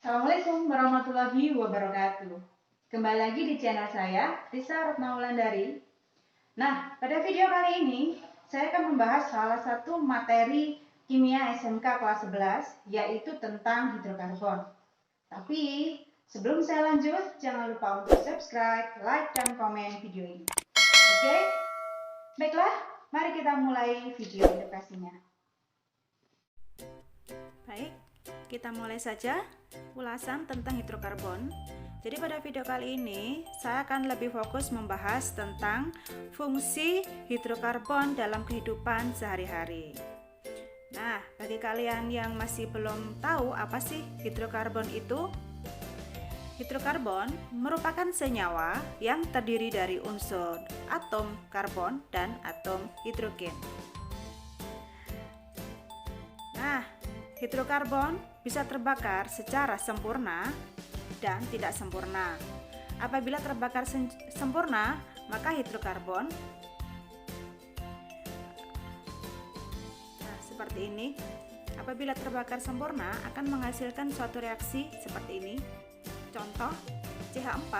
Assalamualaikum warahmatullahi wabarakatuh. Kembali lagi di channel saya, Risa Retnaulandari. Nah, pada video kali ini saya akan membahas salah satu materi kimia SMK kelas 11, yaitu tentang hidrokarbon. Tapi sebelum saya lanjut, jangan lupa untuk subscribe, like, dan komen video ini. Oke? Baiklah, mari kita mulai video edukasinya. Baik, kita mulai saja ulasan tentang hidrokarbon. Jadi pada video kali ini saya akan lebih fokus membahas tentang fungsi hidrokarbon dalam kehidupan sehari-hari. Nah, bagi kalian yang masih belum tahu apa sih hidrokarbon itu, hidrokarbon merupakan senyawa yang terdiri dari unsur atom karbon dan atom hidrogen. Nah, hidrokarbon bisa terbakar secara sempurna dan tidak sempurna. Apabila terbakar sempurna, maka hidrokarbon seperti ini. Apabila terbakar sempurna akan menghasilkan suatu reaksi seperti ini. Contoh, CH4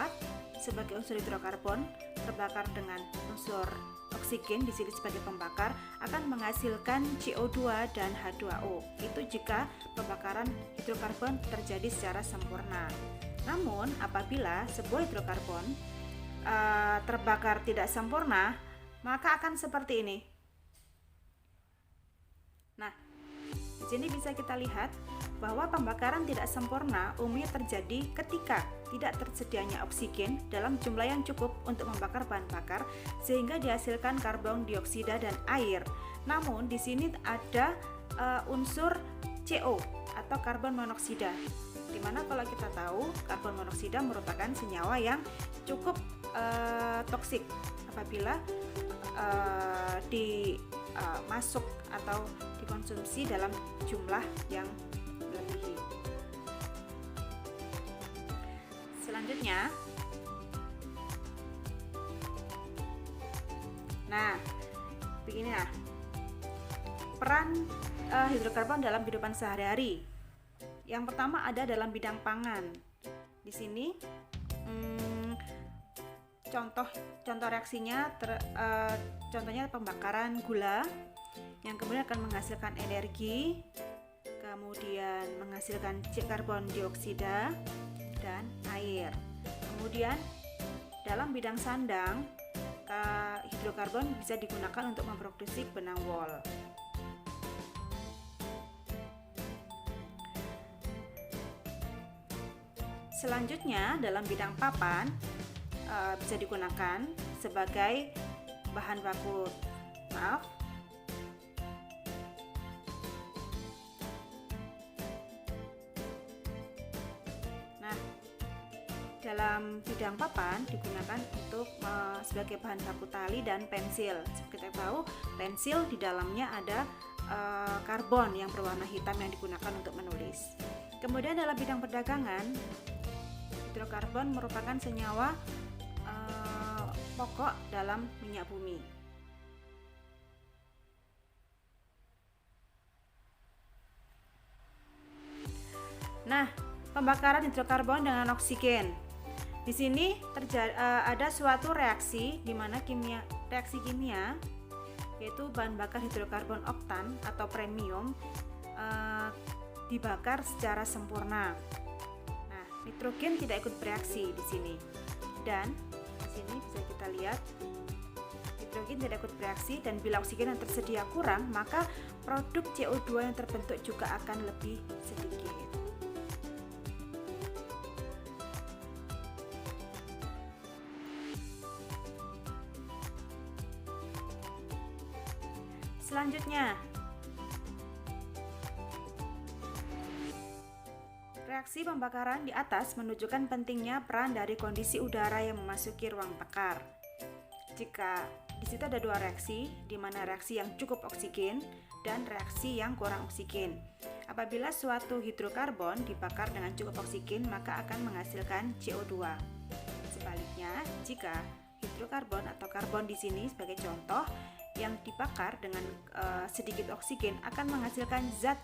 sebagai unsur hidrokarbon terbakar dengan unsur oksigen di sini sebagai pembakar akan menghasilkan CO2 dan H2O. Itu jika pembakaran hidrokarbon terjadi secara sempurna. Namun apabila sebuah hidrokarbon terbakar tidak sempurna, maka akan seperti ini. Nah, di sini bisa kita lihat bahwa pembakaran tidak sempurna umumnya terjadi ketika tidak tersedianya oksigen dalam jumlah yang cukup untuk membakar bahan bakar sehingga dihasilkan karbon dioksida dan air. Namun di sini ada unsur CO atau karbon monoksida. Dimana kalau kita tahu karbon monoksida merupakan senyawa yang cukup toksik apabila masuk atau dikonsumsi dalam jumlah yang melebihi. Selanjutnya, nah begini ya peran hidrokarbon dalam kehidupan sehari-hari. Yang pertama ada dalam bidang pangan. Di sini contoh reaksinya contohnya pembakaran gula yang kemudian akan menghasilkan energi, kemudian menghasilkan karbon dioksida dan air. Kemudian dalam bidang sandang, hidrokarbon bisa digunakan untuk memproduksi benang wol. Selanjutnya dalam bidang papan bisa digunakan sebagai bahan baku dalam bidang papan digunakan untuk sebagai bahan baku tali dan pensil. Seperti kita tahu, pensil di dalamnya ada karbon yang berwarna hitam yang digunakan untuk menulis. Kemudian dalam bidang perdagangan, hidrokarbon merupakan senyawa pokok dalam minyak bumi. Nah, pembakaran hidrokarbon dengan oksigen. Di sini ada suatu reaksi di mana reaksi kimia yaitu bahan bakar hidrokarbon oktan atau premium dibakar secara sempurna. Nah, nitrogen tidak ikut bereaksi di sini. Dan di sini bisa kita lihat nitrogen tidak ikut bereaksi dan bila oksigen yang tersedia kurang, maka produk CO2 yang terbentuk juga akan lebih sedikit. Selanjutnya, reaksi pembakaran di atas menunjukkan pentingnya peran dari kondisi udara yang memasuki ruang bakar. Jika di situ ada dua reaksi, di mana reaksi yang cukup oksigen dan reaksi yang kurang oksigen. Apabila suatu hidrokarbon dibakar dengan cukup oksigen, maka akan menghasilkan CO2. Sebaliknya, jika hidrokarbon atau karbon di sini sebagai contoh yang dibakar dengan sedikit oksigen akan menghasilkan zat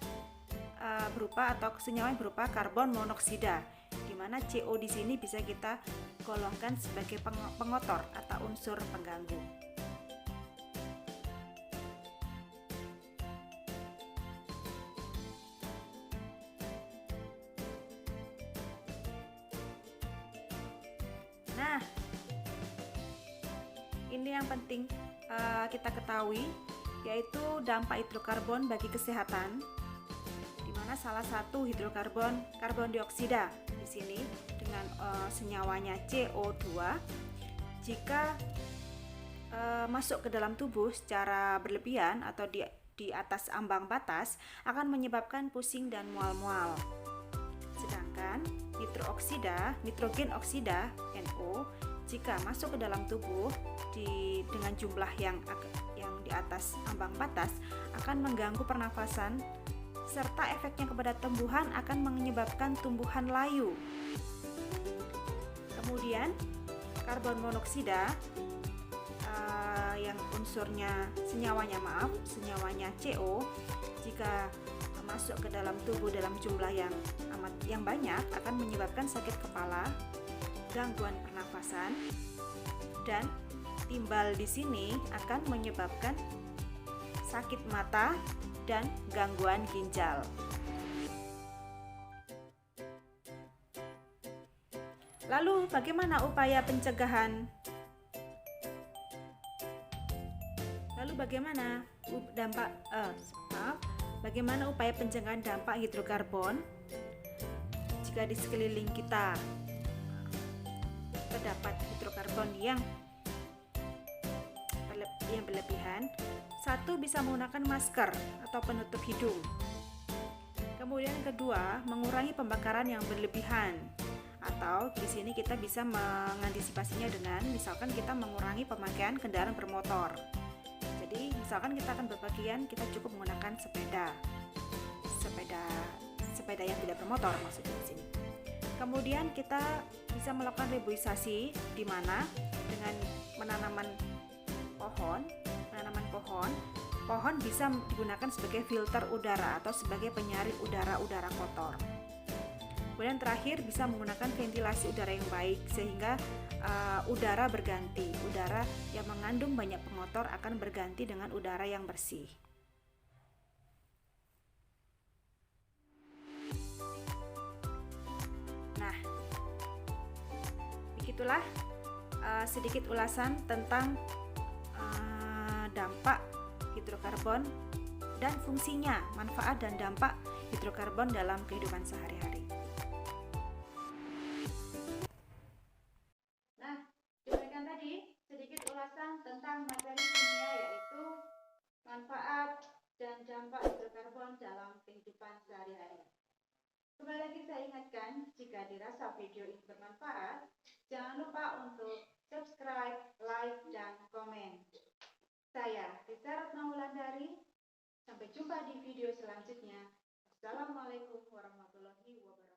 senyawa yang berupa karbon monoksida, di mana CO di sini bisa kita golongkan sebagai pengotor atau unsur pengganggu. Nah, ini yang penting kita ketahui, yaitu dampak hidrokarbon bagi kesehatan, di mana salah satu hidrokarbon karbon dioksida di sini dengan senyawanya CO2, jika masuk ke dalam tubuh secara berlebihan atau di atas ambang batas akan menyebabkan pusing dan mual-mual. Sedangkan nitrogen oksida NO, jika masuk ke dalam tubuh dengan jumlah yang di atas ambang batas akan mengganggu pernafasan, serta efeknya kepada tumbuhan akan menyebabkan tumbuhan layu. Kemudian karbon monoksida yang senyawanya CO, jika masuk ke dalam tubuh dalam jumlah yang banyak akan menyebabkan sakit kepala, gangguan pernafasan, dan timbal di sini akan menyebabkan sakit mata dan gangguan ginjal. Lalu bagaimana upaya pencegahan? Bagaimana upaya pencegahan dampak hidrokarbon jika di sekeliling kita terdapat hidrokarbon yang berlebihan? Satu, bisa menggunakan masker atau penutup hidung. Kemudian kedua, mengurangi pembakaran yang berlebihan, atau di sini kita bisa mengantisipasinya dengan misalkan kita mengurangi pemakaian kendaraan bermotor. Jadi misalkan kita akan berpergian, kita cukup menggunakan sepeda yang tidak bermotor maksudnya di sini. Kemudian kita bisa melakukan reboisasi, di mana dengan penanaman pohon bisa digunakan sebagai filter udara atau sebagai penyaring udara kotor. Kemudian terakhir, bisa menggunakan ventilasi udara yang baik sehingga udara berganti. Udara yang mengandung banyak pengotor akan berganti dengan udara yang bersih. Nah, begitulah sedikit ulasan tentang dampak hidrokarbon dan fungsinya, manfaat dan dampak hidrokarbon dalam kehidupan sehari-hari. Nah, demikian tadi sedikit ulasan tentang materi kimia, yaitu manfaat dan dampak hidrokarbon dalam kehidupan sehari-hari. Kembali lagi saya ingatkan, jika dirasa video ini bermanfaat, jangan lupa untuk subscribe, like, dan komen. Saya Risa Ratnawulandari. Sampai jumpa di video selanjutnya. Assalamualaikum warahmatullahi wabarakatuh.